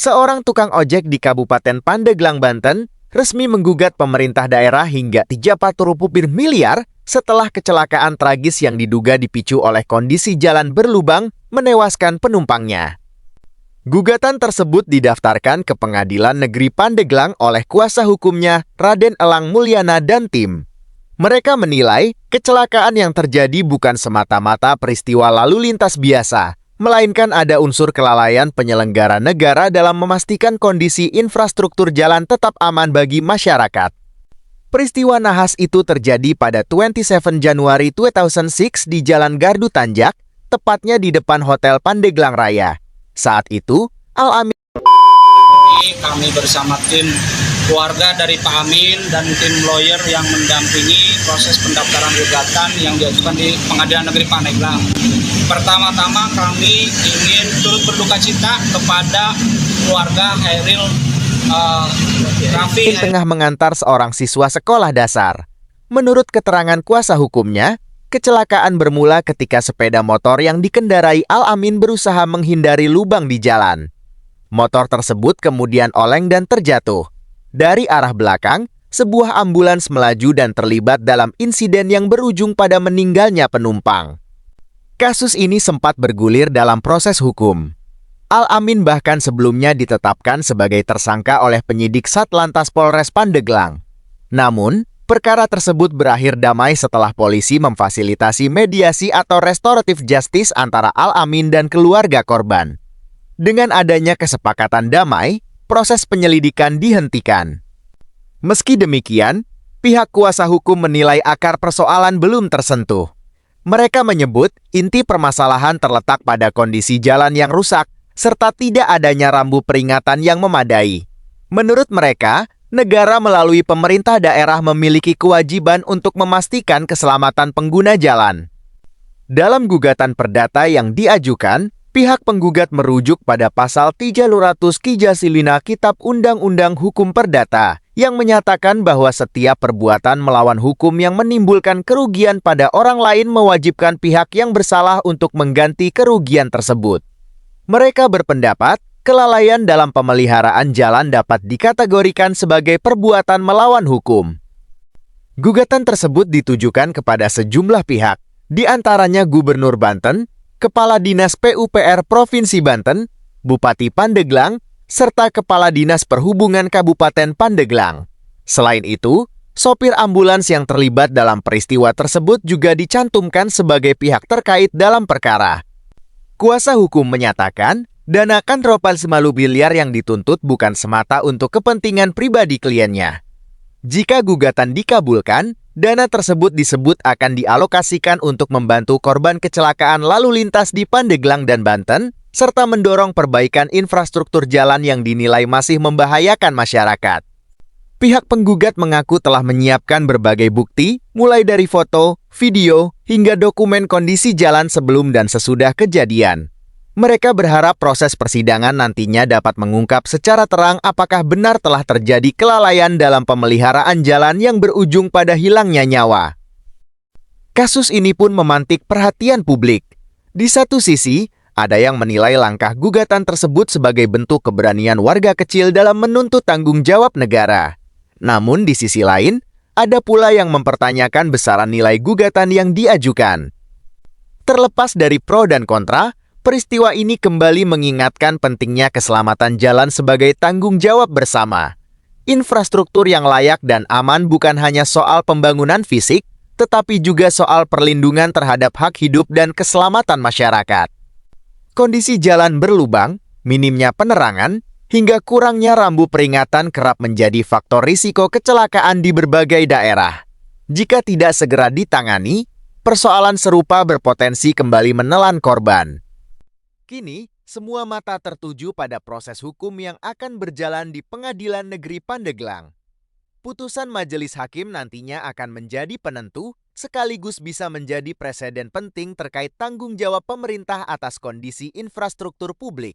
Seorang tukang ojek di Kabupaten Pandeglang, Banten, resmi menggugat pemerintah daerah hingga 30 miliar setelah kecelakaan tragis yang diduga dipicu oleh kondisi jalan berlubang menewaskan penumpangnya. Gugatan tersebut didaftarkan ke Pengadilan Negeri Pandeglang oleh kuasa hukumnya Raden Elang Mulyana dan tim. Mereka menilai kecelakaan yang terjadi bukan semata-mata peristiwa lalu lintas biasa, melainkan ada unsur kelalaian penyelenggara negara dalam memastikan kondisi infrastruktur jalan tetap aman bagi masyarakat. Peristiwa nahas itu terjadi pada 27 Januari 2006 di Jalan Gardu Tanjak, tepatnya di depan Hotel Pandeglang Raya. Saat itu, Al-Amin kami bersama tim keluarga dari Pak Amin dan tim lawyer yang mendampingi proses pendaftaran gugatan yang diajukan di Pengadilan Negeri Pandeglang. Pertama-tama kami ingin turut berduka cita kepada keluarga Hairil Raffi tengah mengantar seorang siswa sekolah dasar. Menurut keterangan kuasa hukumnya, kecelakaan bermula ketika sepeda motor yang dikendarai Al-Amin berusaha menghindari lubang di jalan. Motor tersebut kemudian oleng dan terjatuh. Dari arah belakang, sebuah ambulans melaju dan terlibat dalam insiden yang berujung pada meninggalnya penumpang. Kasus ini sempat bergulir dalam proses hukum. Al-Amin bahkan sebelumnya ditetapkan sebagai tersangka oleh penyidik Satlantas Polres Pandeglang. Namun, perkara tersebut berakhir damai setelah polisi memfasilitasi mediasi atau restoratif justice antara Al-Amin dan keluarga korban. Dengan adanya kesepakatan damai, proses penyelidikan dihentikan. Meski demikian, pihak kuasa hukum menilai akar persoalan belum tersentuh. Mereka menyebut inti permasalahan terletak pada kondisi jalan yang rusak, serta tidak adanya rambu peringatan yang memadai. Menurut mereka, negara melalui pemerintah daerah memiliki kewajiban untuk memastikan keselamatan pengguna jalan. Dalam gugatan perdata yang diajukan, pihak penggugat merujuk pada pasal 300 Kijasilina Kitab Undang-Undang Hukum Perdata yang menyatakan bahwa setiap perbuatan melawan hukum yang menimbulkan kerugian pada orang lain mewajibkan pihak yang bersalah untuk mengganti kerugian tersebut. Mereka berpendapat, kelalaian dalam pemeliharaan jalan dapat dikategorikan sebagai perbuatan melawan hukum. Gugatan tersebut ditujukan kepada sejumlah pihak, di antaranya Gubernur Banten, Kepala Dinas PUPR Provinsi Banten, Bupati Pandeglang, serta Kepala Dinas Perhubungan Kabupaten Pandeglang. Selain itu, sopir ambulans yang terlibat dalam peristiwa tersebut juga dicantumkan sebagai pihak terkait dalam perkara. Kuasa hukum menyatakan, dana kontrol miliar yang dituntut bukan semata untuk kepentingan pribadi kliennya. Jika gugatan dikabulkan, dana tersebut disebut akan dialokasikan untuk membantu korban kecelakaan lalu lintas di Pandeglang dan Banten, serta mendorong perbaikan infrastruktur jalan yang dinilai masih membahayakan masyarakat. Pihak penggugat mengaku telah menyiapkan berbagai bukti, mulai dari foto, video, hingga dokumen kondisi jalan sebelum dan sesudah kejadian. Mereka berharap proses persidangan nantinya dapat mengungkap secara terang apakah benar telah terjadi kelalaian dalam pemeliharaan jalan yang berujung pada hilangnya nyawa. Kasus ini pun memantik perhatian publik. Di satu sisi, ada yang menilai langkah gugatan tersebut sebagai bentuk keberanian warga kecil dalam menuntut tanggung jawab negara. Namun di sisi lain, ada pula yang mempertanyakan besaran nilai gugatan yang diajukan. Terlepas dari pro dan kontra, peristiwa ini kembali mengingatkan pentingnya keselamatan jalan sebagai tanggung jawab bersama. Infrastruktur yang layak dan aman bukan hanya soal pembangunan fisik, tetapi juga soal perlindungan terhadap hak hidup dan keselamatan masyarakat. Kondisi jalan berlubang, minimnya penerangan, hingga kurangnya rambu peringatan kerap menjadi faktor risiko kecelakaan di berbagai daerah. Jika tidak segera ditangani, persoalan serupa berpotensi kembali menelan korban. Kini, semua mata tertuju pada proses hukum yang akan berjalan di Pengadilan Negeri Pandeglang. Putusan majelis hakim nantinya akan menjadi penentu, sekaligus bisa menjadi preseden penting terkait tanggung jawab pemerintah atas kondisi infrastruktur publik.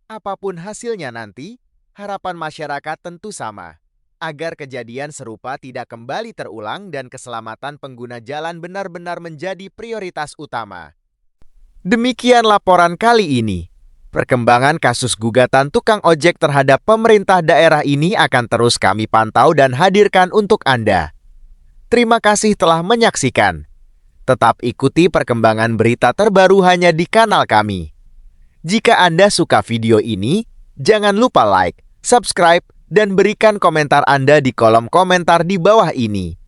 Apapun hasilnya nanti, harapan masyarakat tentu sama, agar kejadian serupa tidak kembali terulang dan keselamatan pengguna jalan benar-benar menjadi prioritas utama. Demikian laporan kali ini. Perkembangan kasus gugatan tukang ojek terhadap pemerintah daerah ini akan terus kami pantau dan hadirkan untuk Anda. Terima kasih telah menyaksikan. Tetap ikuti perkembangan berita terbaru hanya di kanal kami. Jika Anda suka video ini, jangan lupa like, subscribe, dan berikan komentar Anda di kolom komentar di bawah ini.